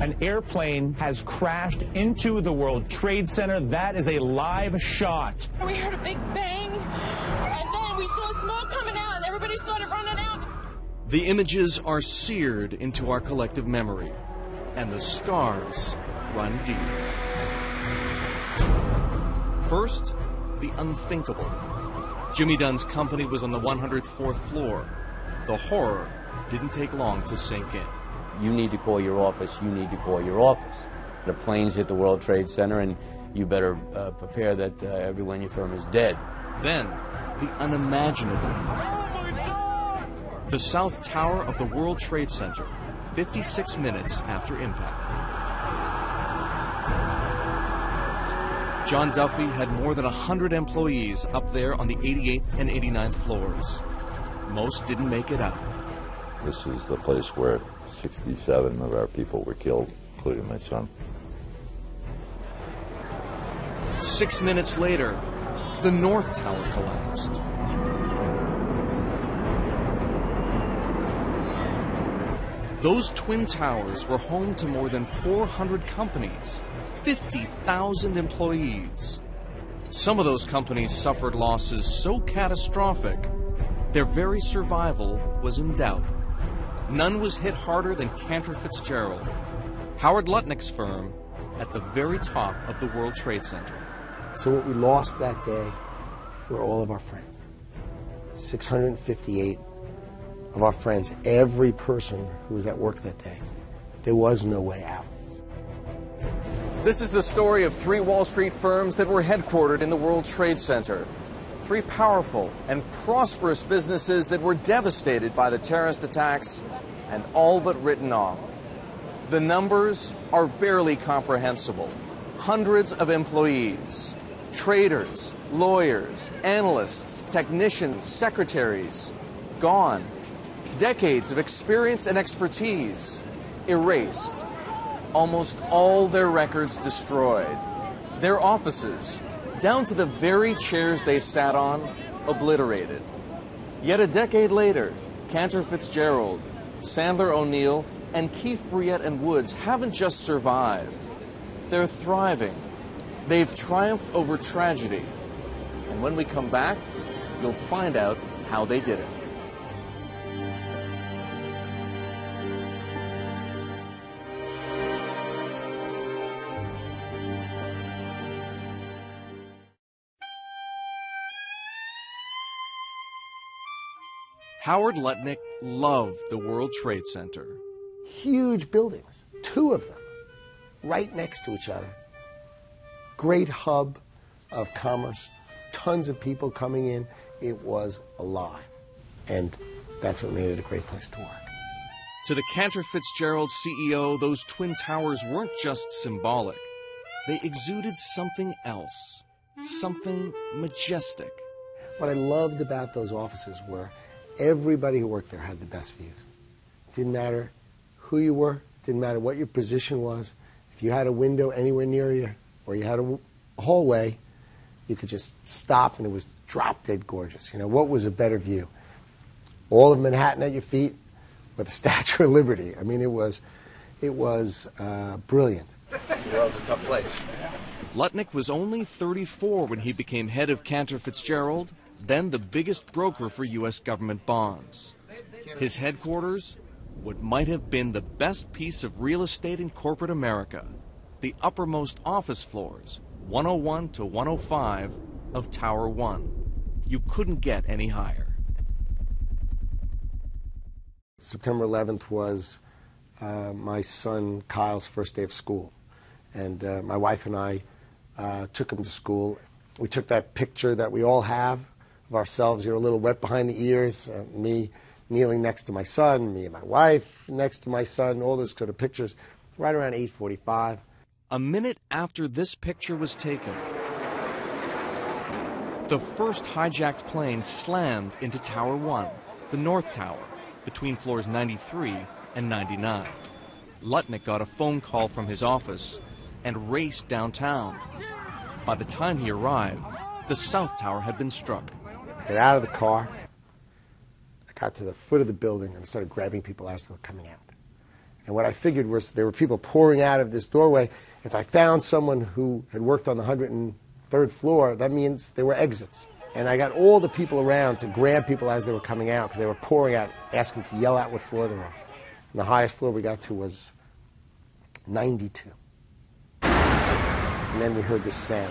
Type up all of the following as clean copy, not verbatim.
An airplane has crashed into the World Trade Center. That is a live shot. We heard a big bang, and then we saw smoke coming out, and everybody started running out. The images are seared into our collective memory, and the scars run deep. First, the unthinkable. Jimmy Dunne's company was on the 104th floor. The horror didn't take long to sink in. You need to call your office, you need to call your office. The planes hit the World Trade Center, and you better prepare that everyone in your firm is dead. Then, the unimaginable. The South Tower of the World Trade Center, 56 minutes after impact. John Duffy had more than 100 employees up there on the 88th and 89th floors. Most didn't make it out. This is the place where 67 of our people were killed, including my son. 6 minutes later, the North Tower collapsed. Those twin towers were home to more than 400 companies, 50,000 employees. Some of those companies suffered losses so catastrophic, their very survival was in doubt. None was hit harder than Cantor Fitzgerald, Howard Lutnick's firm, at the very top of the World Trade Center. So what we lost that day were all of our friends. 658 of our friends, every person who was at work that day. There was no way out. This is the story of three Wall Street firms that were headquartered in the World Trade Center. Three powerful and prosperous businesses that were devastated by the terrorist attacks and all but written off. The numbers are barely comprehensible. Hundreds of employees, traders, lawyers, analysts, technicians, secretaries, gone. Decades of experience and expertise erased. Almost all their records destroyed. Their offices, down to the very chairs they sat on, obliterated. Yet a decade later, Cantor Fitzgerald, Sandler O'Neill, and Keefe, Bruyette Woods haven't just survived. They're thriving. They've triumphed over tragedy. And when we come back, you'll find out how they did it. Howard Lutnick loved the World Trade Center. Huge buildings, two of them, right next to each other. Great hub of commerce, tons of people coming in. It was alive. And that's what made it a great place to work. To the Cantor Fitzgerald CEO, those twin towers weren't just symbolic. They exuded something else, something majestic. What I loved about those offices were everybody who worked there had the best views. Didn't matter who you were, didn't matter what your position was. If you had a window anywhere near you, or you had a hallway, you could just stop and it was drop dead gorgeous. You know, what was a better view? All of Manhattan at your feet with the Statue of Liberty. I mean, it was brilliant. The world's a tough place. Lutnick was only 34 when he became head of Cantor Fitzgerald, then the biggest broker for U.S. government bonds. His headquarters, what might have been the best piece of real estate in corporate America, the uppermost office floors, 101 to 105 of Tower 1. You couldn't get any higher. September 11th was my son Kyle's first day of school. And my wife and I took him to school. We took that picture that we all have of ourselves, a little wet behind the ears, me kneeling next to my son, me and my wife next to my son, all those sort of pictures, right around 8:45. A minute after this picture was taken, the first hijacked plane slammed into Tower 1, the North Tower, between floors 93 and 99. Lutnick got a phone call from his office and raced downtown. By the time he arrived, the South Tower had been struck. I got out of the car, I got to the foot of the building, and I started grabbing people as they were coming out. And what I figured was there were people pouring out of this doorway. If I found someone who had worked on the 103rd floor, that means there were exits. And I got all the people around to grab people as they were coming out because they were pouring out, asking to yell out what floor they were on. And the highest floor we got to was 92. And then we heard this sound.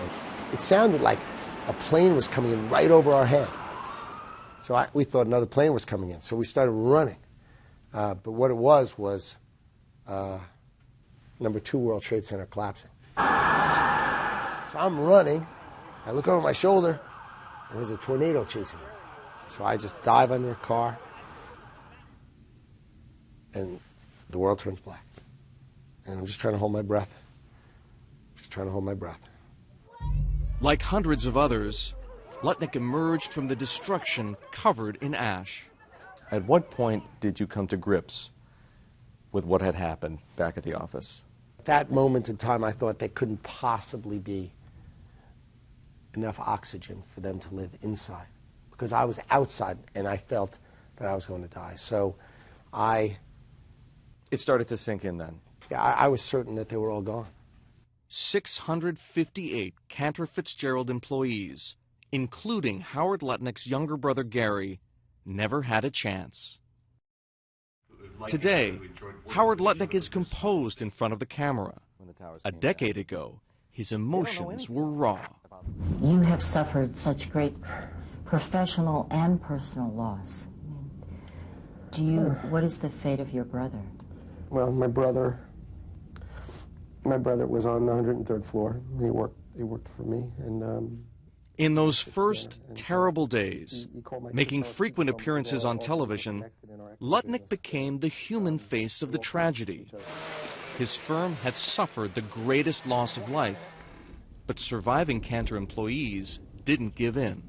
It sounded like a plane was coming in right over our head. So we thought another plane was coming in. So we started running. But what it was number 2 World Trade Center collapsing. So I'm running. I look over my shoulder, and there's a tornado chasing me. So I just dive under a car, and the world turns black. And I'm just trying to hold my breath. Just trying to hold my breath. Like hundreds of others, Lutnick emerged from the destruction covered in ash. At what point did you come to grips with what had happened back at the office? At that moment in time, I thought there couldn't possibly be enough oxygen for them to live inside, because I was outside and I felt that I was going to die. So It started to sink in then. Yeah, I was certain that they were all gone. 658 Cantor Fitzgerald employees, including Howard Lutnick's younger brother Gary, never had a chance. Today, Howard Lutnick is composed in front of the camera. A decade ago, his emotions were raw. You have suffered such great professional and personal loss. What is the fate of your brother? Well, my brother was on the 103rd floor. He worked for me, and in those first terrible days, making frequent appearances on television, Lutnick became the human face of the tragedy. His firm had suffered the greatest loss of life, but surviving Cantor employees didn't give in.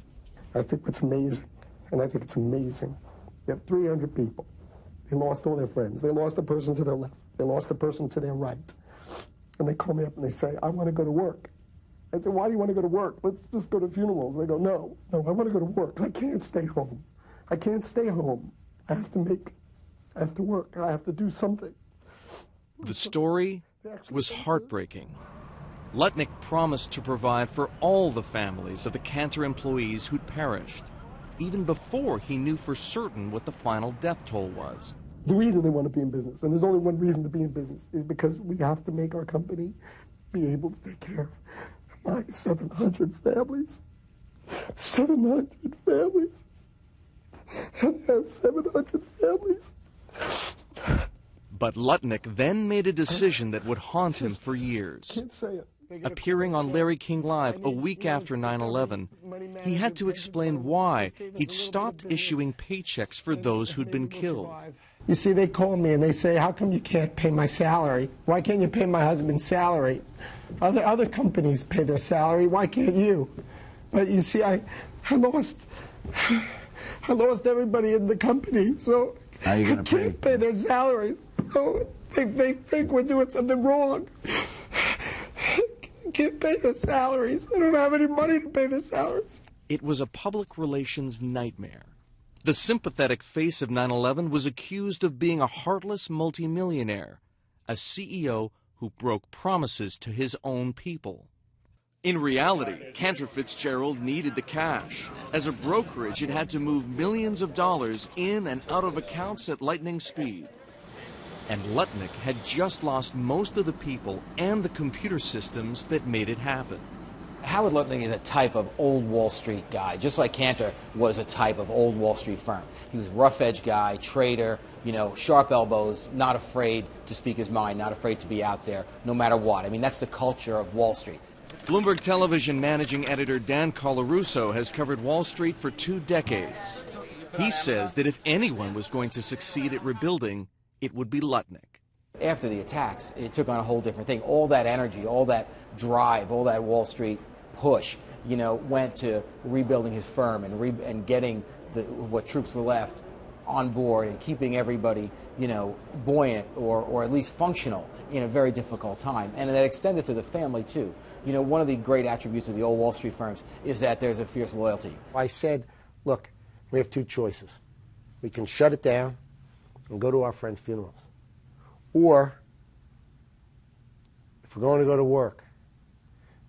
I think what's amazing, and I think it's amazing, you have 300 people. They lost all their friends. They lost the person to their left. They lost the person to their right. And they call me up and they say, I want to go to work. I said, why do you want to go to work? Let's just go to funerals. They go, no, I want to go to work. I can't stay home. I can't stay home. I have to work. I have to do something. The story was heartbreaking. Lutnick promised to provide for all the families of the Cantor employees who'd perished, even before he knew for certain what the final death toll was. The reason they want to be in business, and there's only one reason to be in business, is because we have to make our company be able to take care of my 700 families. 700 families. And I have 700 families. But Lutnick then made a decision that would haunt him for years. Can't say it. Appearing on Larry King Live a week after 9/11, he had to explain why he'd stopped issuing paychecks for those who'd been killed. You see, they call me and they say, how come you can't pay my salary? Why can't you pay my husband's salary? Other companies pay their salary. Why can't you? But you see, I lost everybody in the company, so I can't pay their salaries. So they think we're doing something wrong. I can't pay their salaries. I don't have any money to pay their salaries. It was a public relations nightmare. The sympathetic face of 9/11 was accused of being a heartless multimillionaire, a CEO who broke promises to his own people. In reality, Cantor Fitzgerald needed the cash. As a brokerage, it had to move millions of dollars in and out of accounts at lightning speed. And Lutnick had just lost most of the people and the computer systems that made it happen. Howard Lutnick is a type of old Wall Street guy, just like Cantor was a type of old Wall Street firm. He was a rough-edge guy, trader, sharp elbows, not afraid to speak his mind, not afraid to be out there, no matter what. I mean, that's the culture of Wall Street. Bloomberg Television managing editor Dan Colarusso has covered Wall Street for 2 decades. He says that if anyone was going to succeed at rebuilding, it would be Lutnick. After the attacks, it took on a whole different thing. All that energy, all that drive, all that Wall Street push, went to rebuilding his firm and getting what troops were left on board and keeping everybody, buoyant or at least functional in a very difficult time. And that extended to the family, too. One of the great attributes of the old Wall Street firms is that there's a fierce loyalty. I said, look, we have 2 choices. We can shut it down and go to our friends' funerals. Or, if we're going to go to work,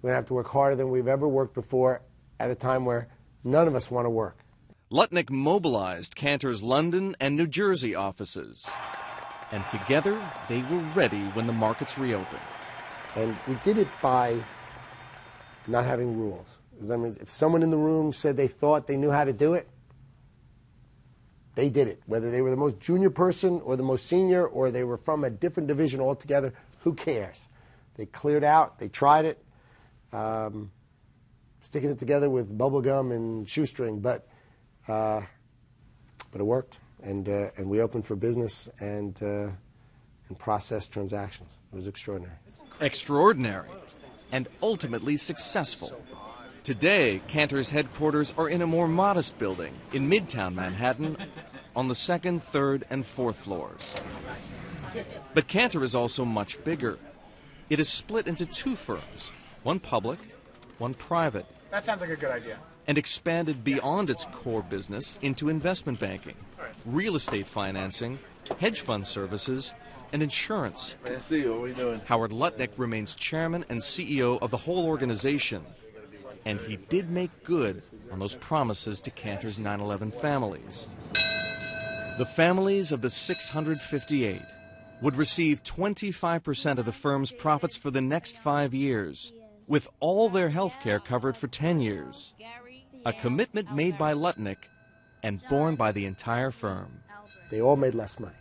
we're going to have to work harder than we've ever worked before at a time where none of us want to work. Lutnick mobilized Cantor's London and New Jersey offices. And together, they were ready when the markets reopened. And we did it by not having rules. That means if someone in the room said they thought they knew how to do it, they did it. Whether they were the most junior person or the most senior or they were from a different division altogether, who cares? They cleared out, they tried it, sticking it together with bubble gum and shoestring, but it worked. And we opened for business and processed transactions. It was extraordinary. Extraordinary and ultimately successful. Today, Cantor's headquarters are in a more modest building in Midtown Manhattan on the 2nd, 3rd, and 4th floors. But Cantor is also much bigger. It is split into 2 firms, one public, one private. That sounds like a good idea. And expanded beyond its core business into investment banking, real estate financing, hedge fund services, and insurance. I see you. What are we doing? Howard Lutnick remains chairman and CEO of the whole organization. And he did make good on those promises to Cantor's 9/11 families. The families of the 658 would receive 25% of the firm's profits for the next 5 years, with all their health care covered for 10 years. A commitment made by Lutnick and borne by the entire firm. They all made less money.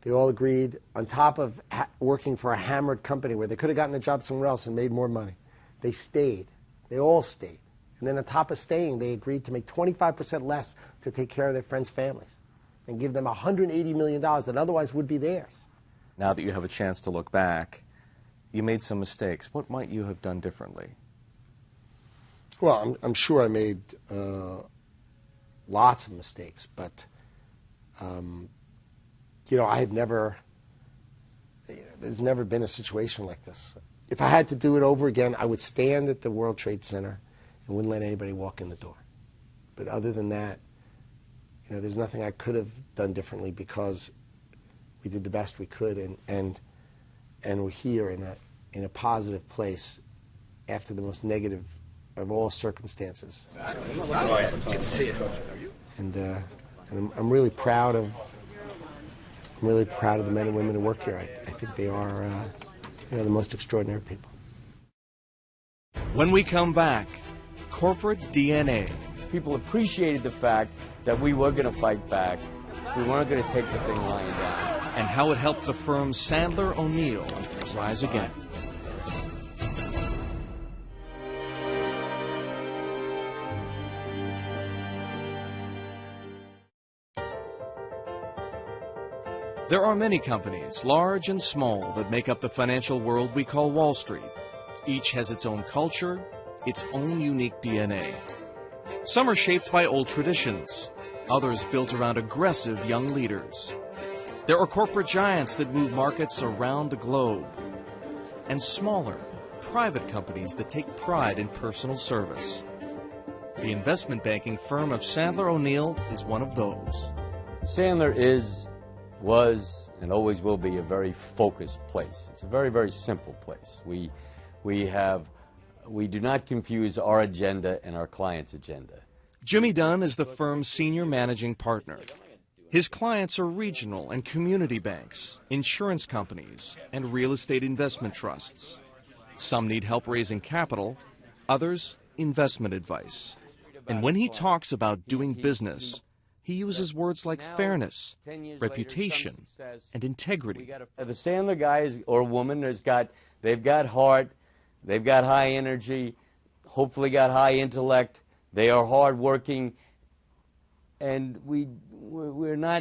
They all agreed, on top of working for a hammered company where they could have gotten a job somewhere else and made more money, they stayed. They all stayed. And then on top of staying, they agreed to make 25% less to take care of their friends' families and give them $180 million that otherwise would be theirs. Now that you have a chance to look back, you made some mistakes. What might you have done differently? Well, I'm sure I made lots of mistakes, but, I had never, there's never been a situation like this. If I had to do it over again, I would stand at the World Trade Center and wouldn't let anybody walk in the door. But other than that, there's nothing I could have done differently because we did the best we could, and we're here in a positive place after the most negative of all circumstances. Good to see you. And I'm really proud of the men and women who work here. I think they are the most extraordinary people. When we come back, corporate DNA. People appreciated the fact that we were going to fight back. We weren't going to take the thing lying down. And how it helped the firm Sandler O'Neill rise again. There are many companies, large and small, that make up the financial world we call Wall Street. Each has its own culture, its own unique DNA. Some are shaped by old traditions, others built around aggressive young leaders. There are corporate giants that move markets around the globe, and smaller, private companies that take pride in personal service. The investment banking firm of Sandler O'Neill is one of those. Sandler was, and always will be a very focused place. It's a very, very simple place. We do not confuse our agenda and our client's agenda. Jimmy Dunne is the firm's senior managing partner. His clients are regional and community banks, insurance companies, and real estate investment trusts. Some need help raising capital, others investment advice. And when he talks about doing business, he uses words like fairness, reputation, and integrity. The Sandler guy or woman they've got heart, they've got high energy, hopefully got high intellect, they are hardworking, and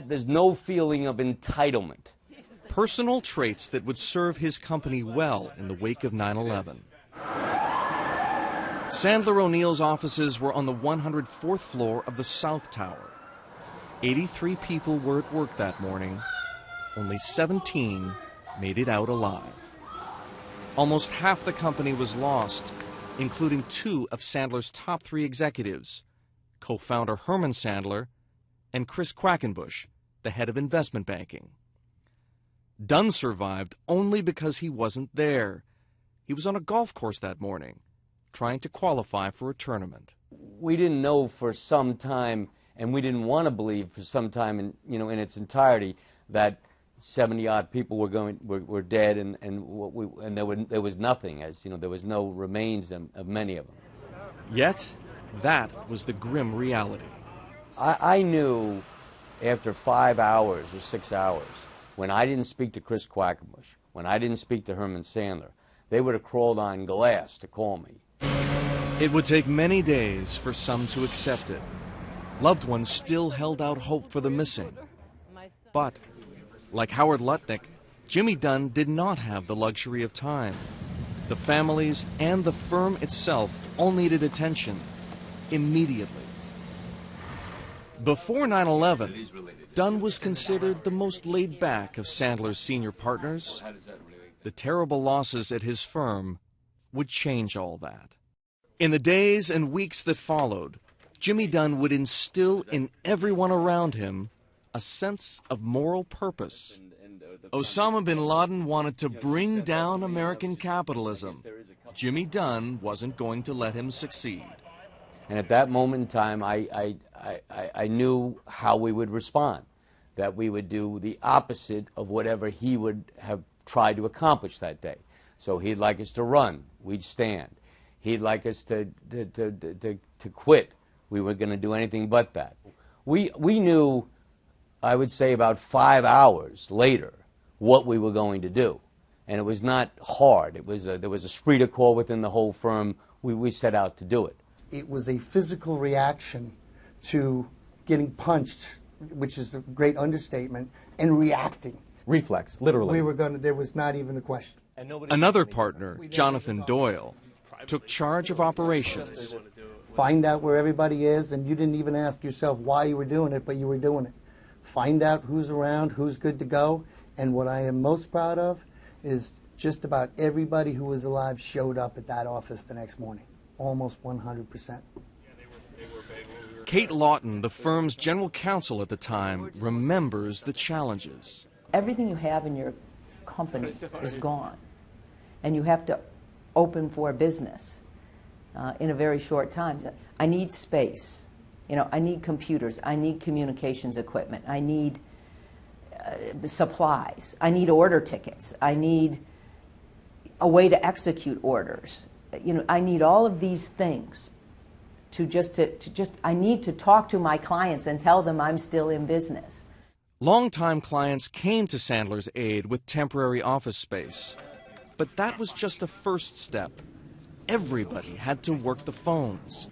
there's no feeling of entitlement. Personal traits that would serve his company well in the wake of 9/11. Sandler O'Neill's offices were on the 104th floor of the South Tower. 83 people were at work that morning. Only 17 made it out alive. Almost half the company was lost, including 2 of Sandler's top 3 executives, co-founder Herman Sandler and Chris Quackenbush, the head of investment banking. Dunne survived only because he wasn't there. He was on a golf course that morning, trying to qualify for a tournament. We didn't know for some time, and we didn't want to believe for some time in its entirety, that 70-odd people were dead, and there was nothing, there was no remains of many of them. Yet, that was the grim reality. I knew after 5 hours or 6 hours, when I didn't speak to Chris Quackenbush, when I didn't speak to Herman Sandler, they would have crawled on glass to call me. It would take many days for some to accept it. Loved ones still held out hope for the missing. But, like Howard Lutnick, Jimmy Dunne did not have the luxury of time. The families and the firm itself all needed attention immediately. Before 9/11, Dunne was considered the most laid-back of Sandler's senior partners. The terrible losses at his firm would change all that. In the days and weeks that followed, Jimmy Dunne would instill in everyone around him a sense of moral purpose. Osama bin Laden wanted to bring down American capitalism. Jimmy Dunne wasn't going to let him succeed. And at that moment in time, I knew how we would respond, that we would do the opposite of whatever he would have tried to accomplish that day. So he'd like us to run, we'd stand. He'd like us to quit. We weren't going to do anything but that. We knew, I would say about 5 hours later, what we were going to do. And it was not hard. There was a esprit de corps within the whole firm. We set out to do it. It was a physical reaction to getting punched, which is a great understatement, and reacting. Reflex, literally. There was not even a question. Another partner, Jonathan Doyle, took charge of operations. Find out where everybody is, and you didn't even ask yourself why you were doing it, but you were doing it. Find out who's around, who's good to go, and what I am most proud of is just about everybody who was alive showed up at that office the next morning, almost 100%. Kate Lawton, the firm's general counsel at the time, remembers the challenges. Everything you have in your company is gone, and you have to open for business in a very short time. I need space. I need computers. I need communications equipment. I need supplies. I need order tickets. I need a way to execute orders. I need all of these things I need to talk to my clients and tell them I'm still in business. Longtime clients came to Sandler's aid with temporary office space. But that was just a first step. Everybody had to work the phones.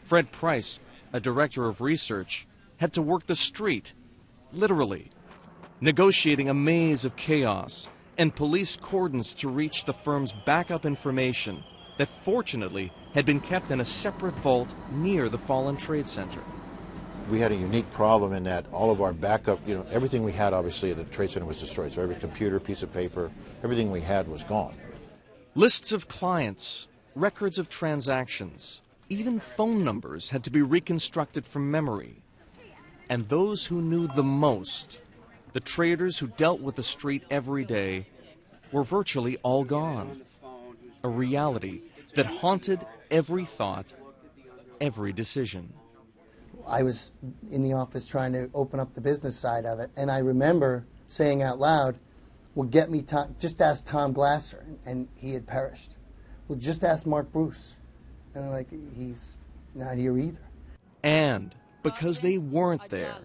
Fred Price, a director of research, had to work the street, literally, negotiating a maze of chaos and police cordons to reach the firm's backup information that fortunately had been kept in a separate vault near the fallen trade center. We had a unique problem in that all of our backup, everything we had obviously at the trade center was destroyed. So every computer, piece of paper, everything we had was gone. Lists of clients, records of transactions, even phone numbers had to be reconstructed from memory. And those who knew the most, the traders who dealt with the street every day, were virtually all gone. A reality that haunted every thought, every decision. I was in the office trying to open up the business side of it, and I remember saying out loud, well, get me Tom, just ask Tom Glasser, and he had perished. Well, just ask Mark Bruce. And I'm like, he's not here either. And because they weren't there,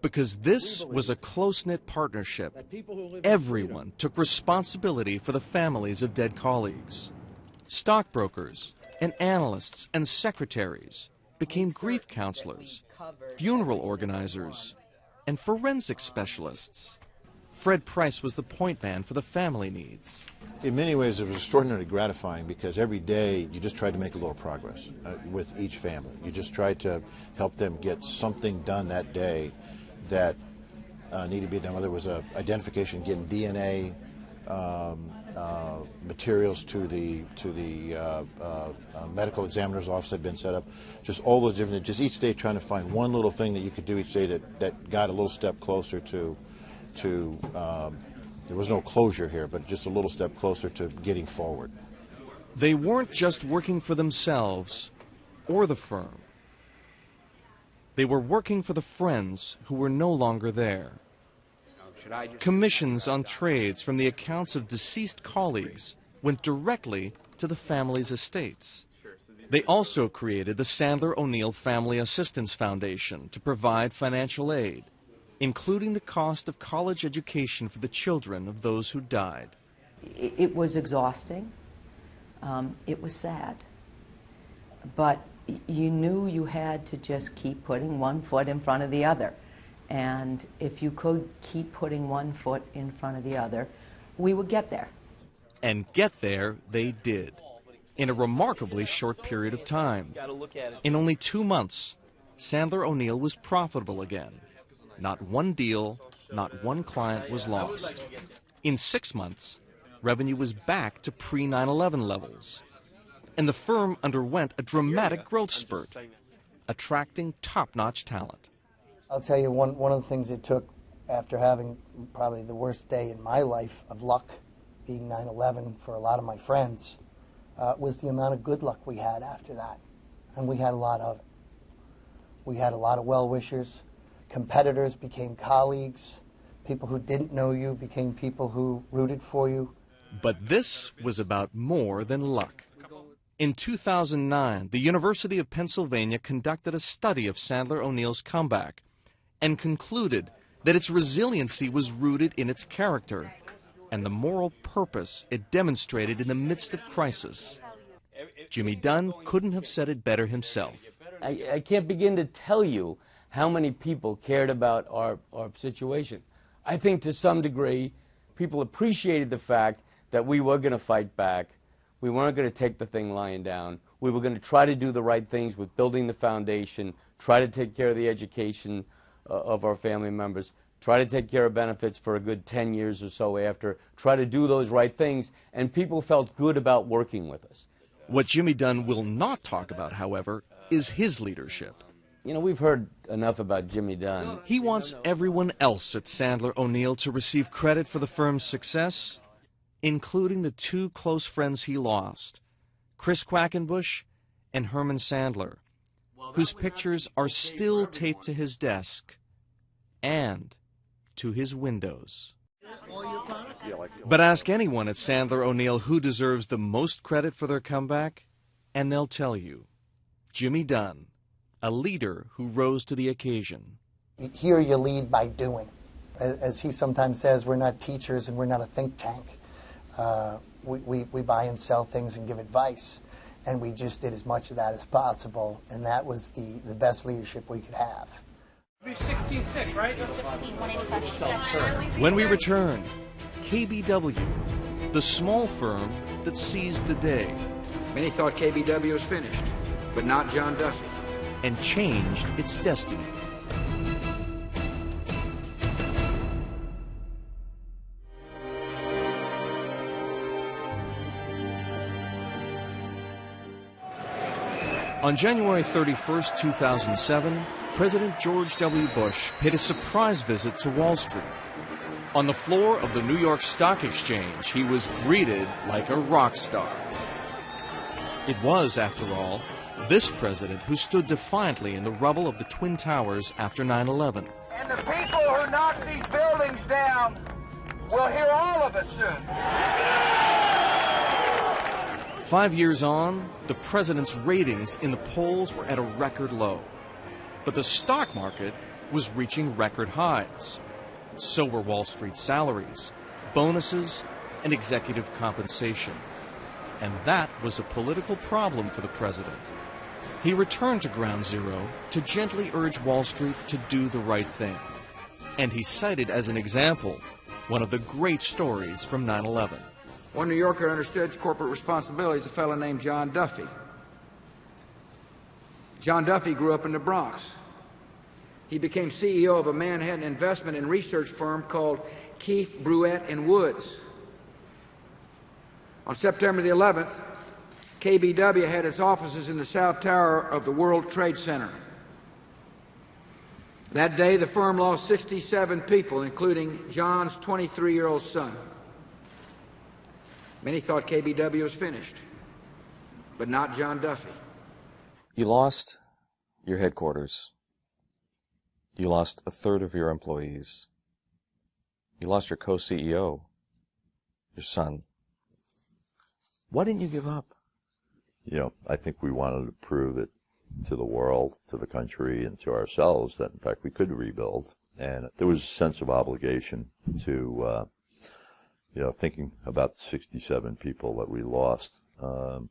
because this was a close-knit partnership, everyone took responsibility for the families of dead colleagues. Stockbrokers and analysts and secretaries became grief counselors, funeral organizers, and forensic specialists. Fred Price was the point man for the family needs. In many ways, it was extraordinarily gratifying because every day you just tried to make a little progress with each family. You just tried to help them get something done that day that needed to be done, whether it was identification, getting DNA, materials to the medical examiner's office had been set up, just all those different, just each day trying to find one little thing that you could do each day that got a little step closer to There was no closure here, but just a little step closer to getting forward. They weren't just working for themselves or the firm. They were working for the friends who were no longer there. Commissions on trades from the accounts of deceased colleagues went directly to the family's estates. They also created the Sandler O'Neill Family Assistance Foundation to provide financial aid, including the cost of college education for the children of those who died. It was exhausting. It was sad. But you knew you had to just keep putting one foot in front of the other. And if you could keep putting one foot in front of the other, we would get there. And get there they did, in a remarkably short period of time. In only 2 months, Sandler O'Neill was profitable again. Not one deal, not one client was lost. In 6 months, revenue was back to pre-9/11 levels. And the firm underwent a dramatic growth spurt, attracting top-notch talent. I'll tell you, one of the things it took after having probably the worst day in my life of luck, being 9/11 for a lot of my friends, was the amount of good luck we had after that. And we had a lot of it. We had a lot of well-wishers. Competitors became colleagues. People who didn't know you became people who rooted for you. But this was about more than luck. In 2009, the University of Pennsylvania conducted a study of Sandler O'Neill's comeback and concluded that its resiliency was rooted in its character and the moral purpose it demonstrated in the midst of crisis. Jimmy Dunne couldn't have said it better himself. I can't begin to tell you how many people cared about our situation. I think to some degree, people appreciated the fact that we were going to fight back. We weren't going to take the thing lying down. We were going to try to do the right things with building the foundation, try to take care of the education of our family members, try to take care of benefits for a good 10 years or so after, try to do those right things, and people felt good about working with us. What Jimmy Dunne will not talk about, however, is his leadership. You know, we've heard enough about Jimmy Dunne. He wants everyone else at Sandler O'Neill to receive credit for the firm's success, including the 2 close friends he lost, Chris Quackenbush and Herman Sandler, whose pictures are still taped to his desk and to his windows. But ask anyone at Sandler O'Neill who deserves the most credit for their comeback, and they'll tell you, Jimmy Dunne, a leader who rose to the occasion. Here you lead by doing. As he sometimes says, we're not teachers and we're not a think tank. We buy and sell things and give advice, and we just did as much of that as possible, and that was the best leadership we could have. 16.6, right? When we return, KBW, the small firm that seized the day. Many thought KBW was finished, but not John Duffy. And changed its destiny. On January 31st, 2007, President George W. Bush paid a surprise visit to Wall Street. On the floor of the New York Stock Exchange, he was greeted like a rock star. It was, after all, this president who stood defiantly in the rubble of the Twin Towers after 9/11. And the people who knocked these buildings down will hear all of us soon. 5 years on, the president's ratings in the polls were at a record low. But the stock market was reaching record highs. So were Wall Street salaries, bonuses, and executive compensation. And that was a political problem for the president. He returned to ground zero to gently urge Wall Street to do the right thing. And he cited as an example one of the great stories from 9/11. One New Yorker understood corporate responsibility is a fellow named John Duffy. John Duffy grew up in the Bronx. He became CEO of a Manhattan investment and research firm called Keefe, Bruyette Woods. On September the 11th, KBW had its offices in the South Tower of the World Trade Center. That day, the firm lost 67 people, including John's 23-year-old son. Many thought KBW was finished, but not John Duffy. You lost your headquarters. You lost a third of your employees. You lost your co-CEO, your son. Why didn't you give up? You know, I think we wanted to prove it to the world, to the country, and to ourselves that, in fact, we could rebuild. And there was a sense of obligation to, you know, thinking about the 67 people that we lost. You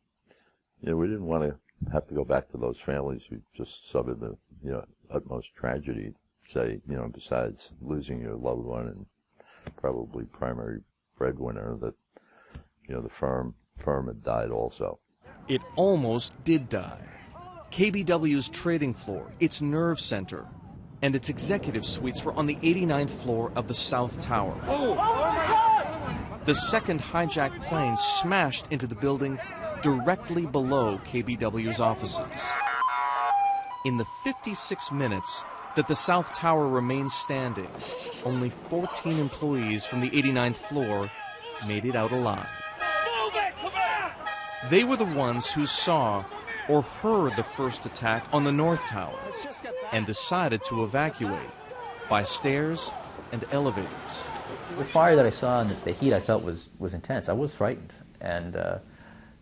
know, we didn't want to have to go back to those families who just suffered the, you know, utmost tragedy, say, you know, besides losing your loved one and probably primary breadwinner, that, you know, the firm had died also. It almost did die. KBW's trading floor, its nerve center, and its executive suites were on the 89th floor of the South Tower. The second hijacked plane smashed into the building directly below KBW's offices. In the 56 minutes that the South Tower remained standing, only 14 employees from the 89th floor made it out alive. They were the ones who saw or heard the first attack on the North Tower and decided to evacuate by stairs and elevators. The fire that I saw and the heat I felt was intense. I was frightened, and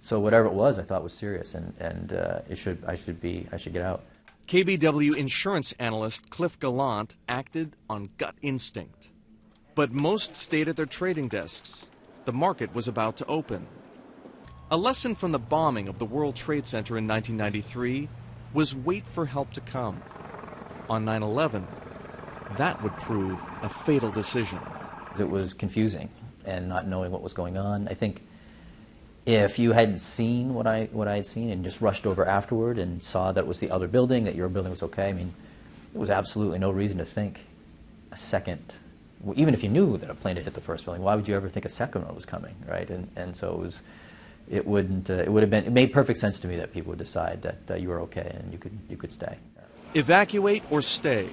so whatever it was, I thought was serious, and I should get out. KBW insurance analyst Cliff Gallant acted on gut instinct, but most stayed at their trading desks. The market was about to open. A lesson from the bombing of the World Trade Center in 1993 was wait for help to come. On 9/11, that would prove a fatal decision. It was confusing and not knowing what was going on. I think if you hadn't seen what I had seen and just rushed over afterward and saw that it was the other building, that your building was okay, I mean, there was absolutely no reason to think a second. Even if you knew that a plane had hit the first building, why would you ever think a second one was coming, right? And so it was. It would have been. It made perfect sense to me that people would decide that you were okay and you could stay. Evacuate or stay,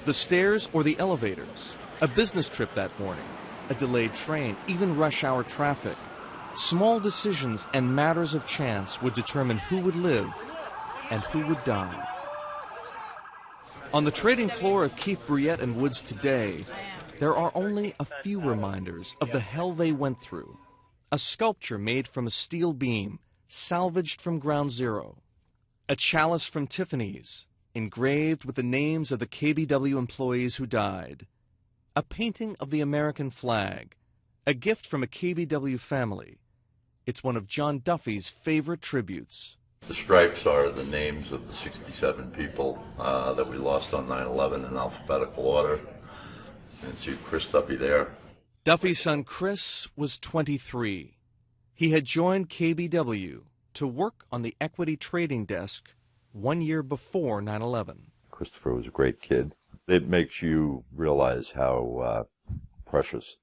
the stairs or the elevators, a business trip that morning, a delayed train, even rush hour traffic. Small decisions and matters of chance would determine who would live and who would die. On the trading floor of Keefe, Bruyette and Woods today, there are only a few reminders of the hell they went through. A sculpture made from a steel beam, salvaged from ground zero. A chalice from Tiffany's, engraved with the names of the KBW employees who died. A painting of the American flag, a gift from a KBW family. It's one of John Duffy's favorite tributes. The stripes are the names of the 67 people that we lost on 9/11 in alphabetical order. And see Chris Duffy there. Duffy's son Chris was 23. He had joined KBW to work on the equity trading desk 1 year before 9/11. Christopher was a great kid. It makes you realize how precious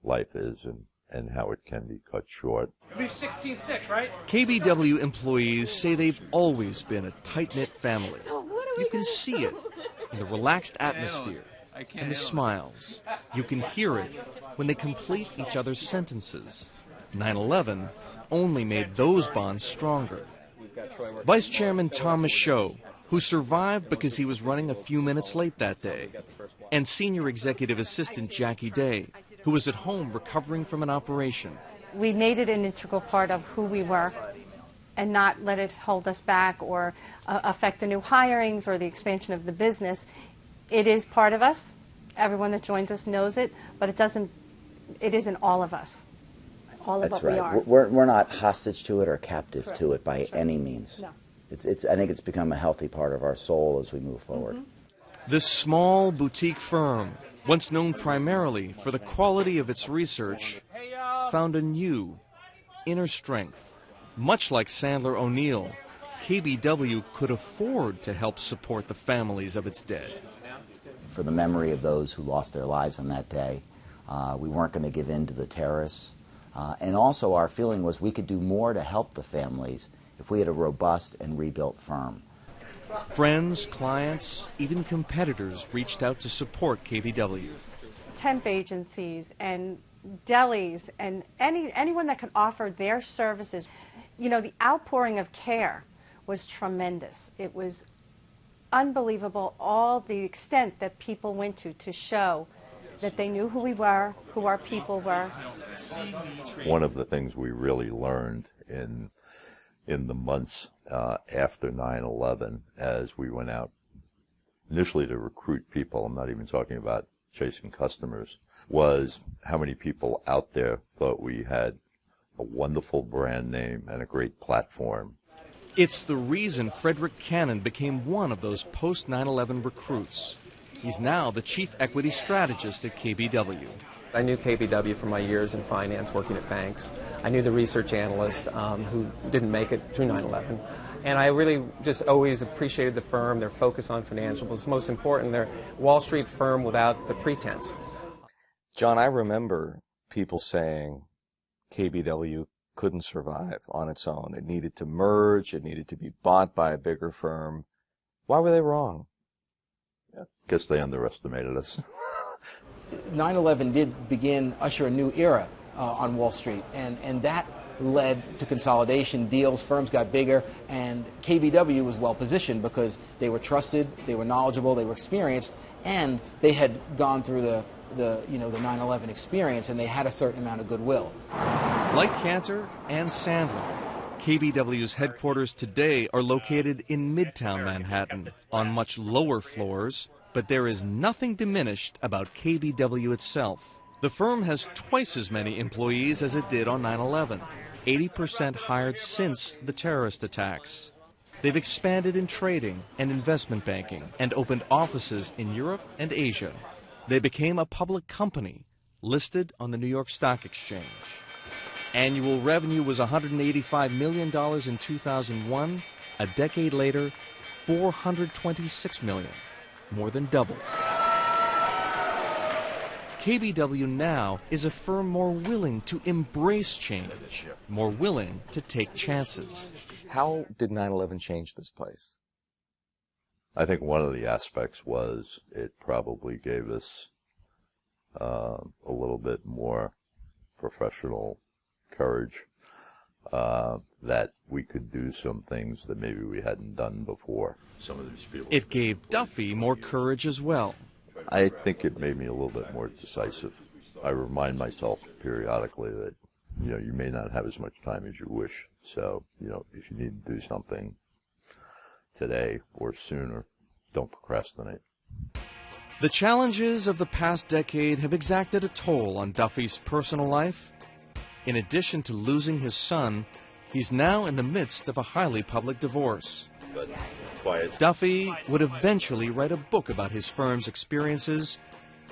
life is and how it can be cut short. You leave 16-6, right? KBW employees say they've always been a tight-knit family. You can see it in the relaxed atmosphere and the smiles. You can hear it when they complete each other's sentences. 9/11 only made those bonds stronger. Vice Chairman Thomas Show, who survived because he was running a few minutes late that day, and Senior Executive Assistant Jackie Day, who was at home recovering from an operation. We made it an integral part of who we were and not let it hold us back or affect the new hirings or the expansion of the business. It is part of us. Everyone that joins us knows it, but it isn't all of us. All of what we are. We're not hostage to it or captive to it by any means. No. I think it's become a healthy part of our soul as we move forward. This small boutique firm, once known primarily for the quality of its research, found a new inner strength. Much like Sandler O'Neill, KBW could afford to help support the families of its dead. For the memory of those who lost their lives on that day, we weren't going to give in to the terrorists. And also our feeling was we could do more to help the families if we had a robust and rebuilt firm. Friends, clients, even competitors reached out to support KBW. Temp agencies and delis and anyone that could offer their services. You know, the outpouring of care was tremendous. It was unbelievable, all the extent that people went to show that they knew who we were, who our people were. One of the things we really learned in the months after 9/11, as we went out initially to recruit people, I'm not even talking about chasing customers, was how many people out there thought we had a wonderful brand name and a great platform. It's the reason Frederick Cannon became one of those post-9/11 recruits. He's now the chief equity strategist at KBW. I knew KBW from my years in finance, working at banks. I knew the research analyst who didn't make it through 9/11. And I really just always appreciated the firm, their focus on financials. Most important, they're a Wall Street firm without the pretense. John, I remember people saying KBW couldn't survive on its own. It needed to merge. It needed to be bought by a bigger firm. Why were they wrong? I guess they underestimated us. 9/11 did usher a new era on Wall Street, and that led to consolidation, deals, firms got bigger, and KBW was well positioned because they were trusted, they were knowledgeable, they were experienced, and they had gone through the 9/11 experience, and they had a certain amount of goodwill. Like Cantor and Sandler, KBW's headquarters today are located in Midtown Manhattan on much lower floors, but there is nothing diminished about KBW itself. The firm has twice as many employees as it did on 9/11, 80% hired since the terrorist attacks. They've expanded in trading and investment banking and opened offices in Europe and Asia. They became a public company listed on the New York Stock Exchange. Annual revenue was $185 million in 2001. A decade later, $426 million, more than double. KBW now is a firm more willing to embrace change, more willing to take chances. How did 9/11 change this place? I think one of the aspects was it probably gave us a little bit more professional courage, that we could do some things that maybe we hadn't done before. Some of these people. It gave Duffy more courage as well. I think it made me a little bit more decisive. I remind myself periodically that, you may not have as much time as you wish. So, if you need to do something today or sooner, don't procrastinate. The challenges of the past decade have exacted a toll on Duffy's personal life. In addition to losing his son, he's now in the midst of a highly public divorce. Quiet. Duffy would eventually write a book about his firm's experiences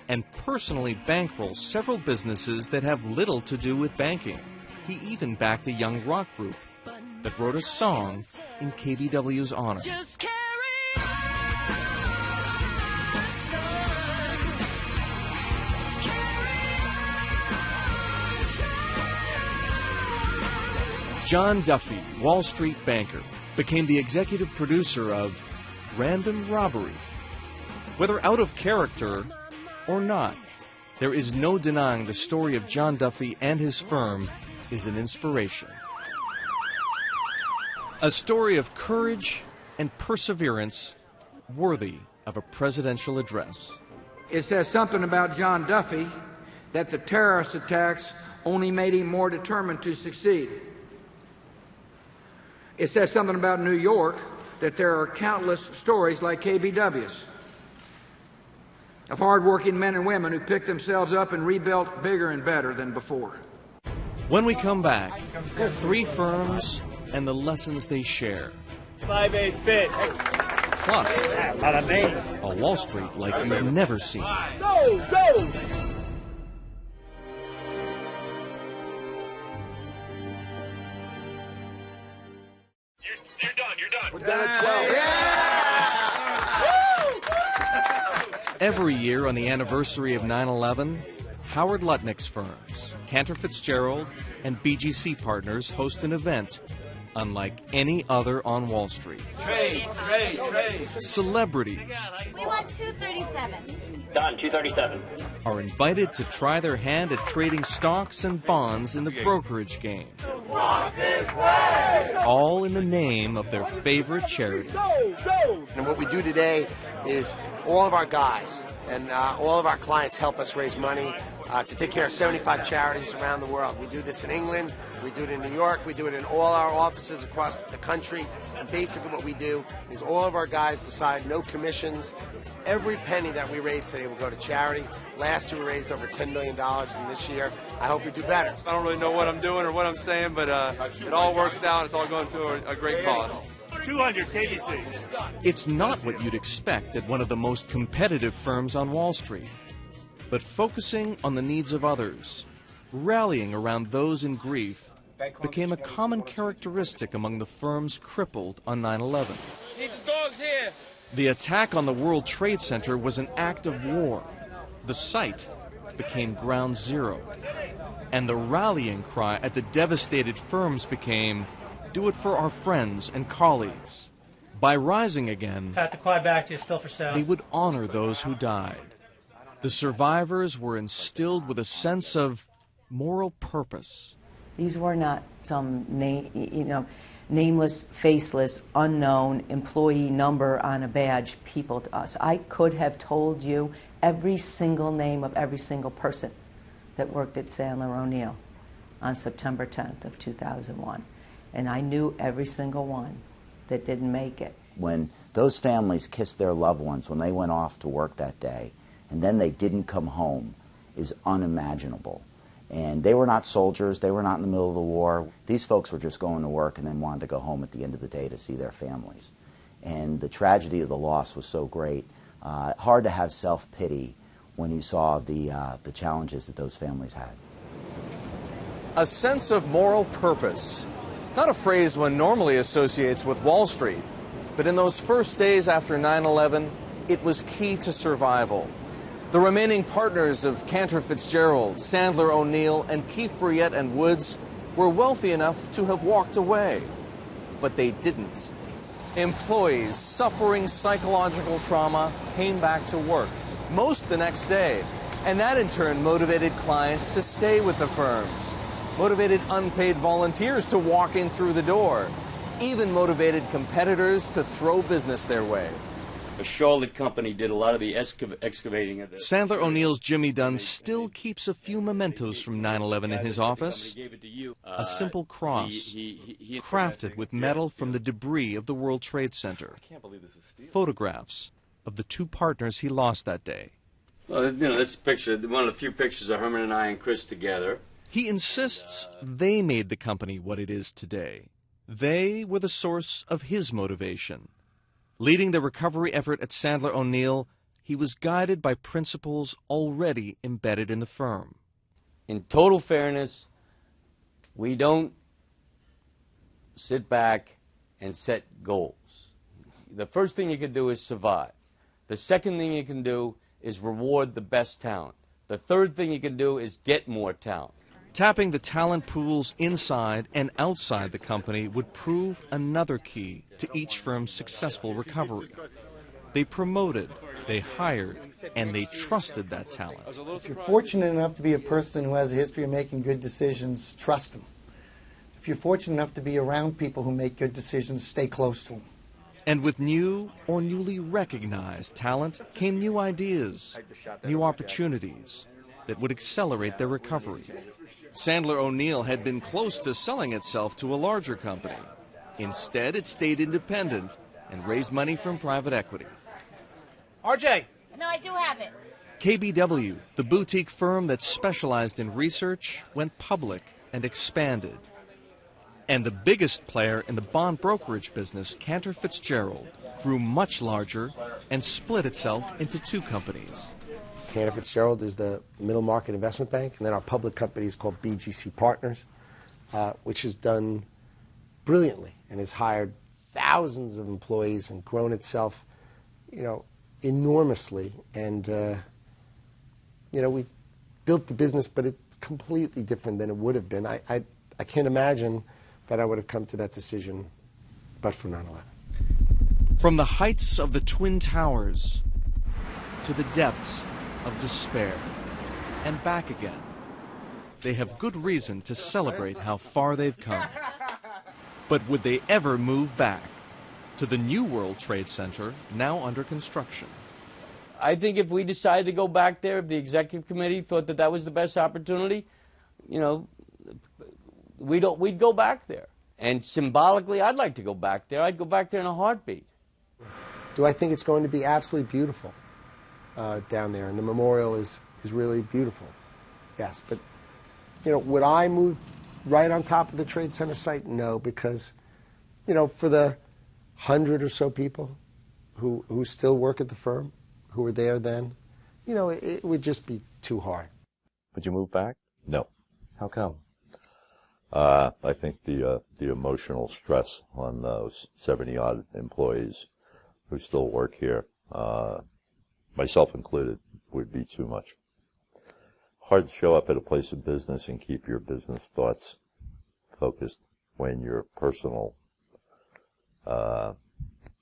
and personally bankroll several businesses that have little to do with banking. He even backed a young rock group that wrote a song in KBW's honor. Just carry John Duffy, Wall Street banker, became the executive producer of Random Robbery. Whether out of character or not, there is no denying the story of John Duffy and his firm is an inspiration. A story of courage and perseverance worthy of a presidential address. It says something about John Duffy that the terrorist attacks only made him more determined to succeed. It says something about New York that there are countless stories like KBW's of hardworking men and women who picked themselves up and rebuilt bigger and better than before. When we come back, three firms and the lessons they share. 5/8 bid. Plus, a Wall Street like you've never seen. Go, go! We're done at 12. Every year on the anniversary of 9/11, Howard Lutnick's firms, Cantor Fitzgerald and BGC Partners, host an event unlike any other on Wall Street. Trade. Celebrities We want 237. Done, 237. are invited to try their hand at trading stocks and bonds in the brokerage game. All in the name of their favorite charity. And what we do today is all of our guys and all of our clients help us raise money to take care of 75 charities around the world. We do this in England, we do it in New York, we do it in all our offices across the country. And basically what we do is all of our guys decide no commissions. Every penny that we raise today will go to charity. Last year we raised over $10 million, and this year I hope we do better. I don't really know what I'm doing or what I'm saying, but it all works out. It's all going to a great cause. 200 KBC. It's not what you'd expect at one of the most competitive firms on Wall Street, but focusing on the needs of others, rallying around those in grief, became a common characteristic among the firms crippled on 9/11. Need the dogs here. The attack on the World Trade Center was an act of war. The site became ground zero. And the rallying cry at the devastated firms became, do it for our friends and colleagues. By rising again, Pat, the quad back to you, still for sale. they would honor those who died. The survivors were instilled with a sense of moral purpose. These were not some nameless, faceless, unknown employee number on a badge people to us. I could have told you every single name of every single person that worked at Sandler O'Neill on September 10th of 2001. And I knew every single one that didn't make it. When those families kissed their loved ones when they went off to work that day, and then they didn't come home, is unimaginable. And they were not soldiers, they were not in the middle of the war. These folks were just going to work and then wanted to go home at the end of the day to see their families. And the tragedy of the loss was so great. Hard to have self-pity when you saw the challenges that those families had. A sense of moral purpose. Not a phrase one normally associates with Wall Street, but in those first days after 9/11, it was key to survival. The remaining partners of Cantor Fitzgerald, Sandler O'Neill, and Keefe, Bruyette Woods were wealthy enough to have walked away, but they didn't. Employees suffering psychological trauma came back to work, most the next day, and that in turn motivated clients to stay with the firms, motivated unpaid volunteers to walk in through the door, even motivated competitors to throw business their way. A Charlotte company did a lot of the excavating of this. Sandler O'Neill's Jimmy Dunne still keeps a few mementos from 9/11 in his office. A simple cross, crafted with metal from the debris of the World Trade Center. Photographs of the two partners he lost that day. Well, that's a picture, one of the few pictures of Herman and I and Chris together. He insists they made the company what it is today. They were the source of his motivation. Leading the recovery effort at Sandler O'Neill, he was guided by principles already embedded in the firm. In total fairness, we don't sit back and set goals. The first thing you can do is survive. The second thing you can do is reward the best talent. The third thing you can do is get more talent. Tapping the talent pools inside and outside the company would prove another key to each firm's successful recovery. They promoted, they hired, and they trusted that talent. If you're fortunate enough to be a person who has a history of making good decisions, trust them. If you're fortunate enough to be around people who make good decisions, stay close to them. And with new or newly recognized talent came new ideas, new opportunities that would accelerate their recovery. Sandler O'Neill had been close to selling itself to a larger company. Instead, it stayed independent and raised money from private equity. RJ! No, I do have it. KBW, the boutique firm that specialized in research, went public and expanded. And the biggest player in the bond brokerage business, Cantor Fitzgerald, grew much larger and split itself into two companies. Cantor Fitzgerald is the middle market investment bank, and then our public company is called BGC Partners, which has done brilliantly and has hired thousands of employees and grown itself, enormously. And, we've built the business, but it's completely different than it would have been. I can't imagine that I would have come to that decision but for 9/11. From the heights of the Twin Towers to the depths of despair and back again, they have good reason to celebrate how far they've come. But would they ever move back to the new World Trade Center now under construction? I think if we decided to go back there, if the executive committee thought that that was the best opportunity, you know, we'd go back there. And symbolically, I'd like to go back there. I'd go back there in a heartbeat. Do I think it's going to be absolutely beautiful down there? And the memorial is really beautiful. Yes, but, you know, would I move right on top of the Trade Center site? No, because, you know, for the 100 or so people who still work at the firm, who were there then, you know, it would just be too hard. Would you move back? No. How come? I think the emotional stress on those 70-odd employees who still work here, myself included, would be too much. Hard to show up at a place of business and keep your business thoughts focused when your personal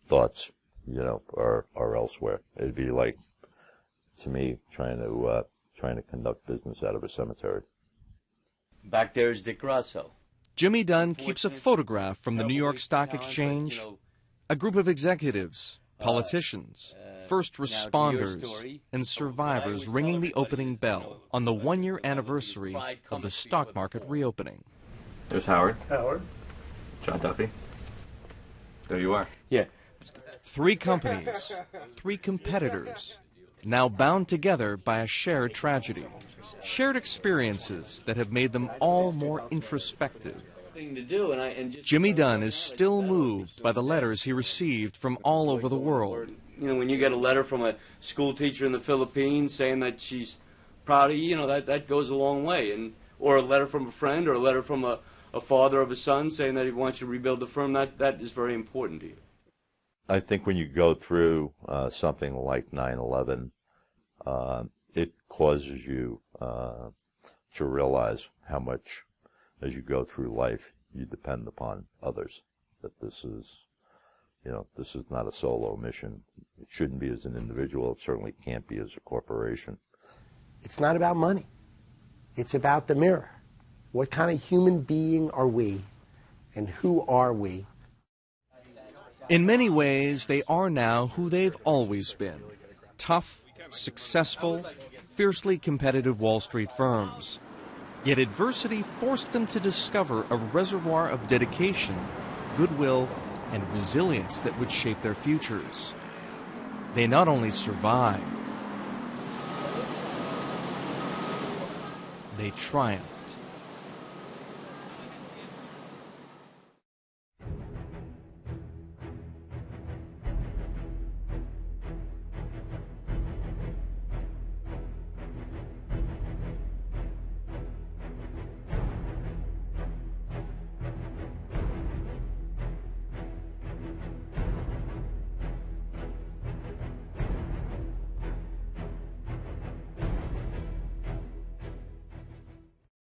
thoughts, you know, are elsewhere. It'd be like, to me, trying to conduct business out of a cemetery. Back there is Dick Grasso. Jimmy Dunne keeps a photograph from the New York Stock Exchange, a group of executives, politicians, first responders, and survivors ringing the opening bell on the one-year anniversary of the stock market reopening. There's Howard. Howard. John Duffy. There you are. Yeah. 3 companies, 3 competitors, now bound together by a shared tragedy, shared experiences that have made them all more introspective. Jimmy Dunne is still moved by the letters he received from all over the world. You know, when you get a letter from a school teacher in the Philippines saying that she's proud of you, you know, that goes a long way. Or a letter from a friend, or a letter from a father of a son saying that he wants you to rebuild the firm, that is very important to you. I think when you go through something like 9/11, it causes you to realize how much, as you go through life, you depend upon others. That this is, you know, this is not a solo mission. It shouldn't be as an individual. It certainly can't be as a corporation. It's not about money. It's about the mirror. What kind of human being are we, and who are we? In many ways, they are now who they've always been. Tough, successful, fiercely competitive Wall Street firms. Yet adversity forced them to discover a reservoir of dedication, goodwill, and resilience that would shape their futures. They not only survived, they triumphed.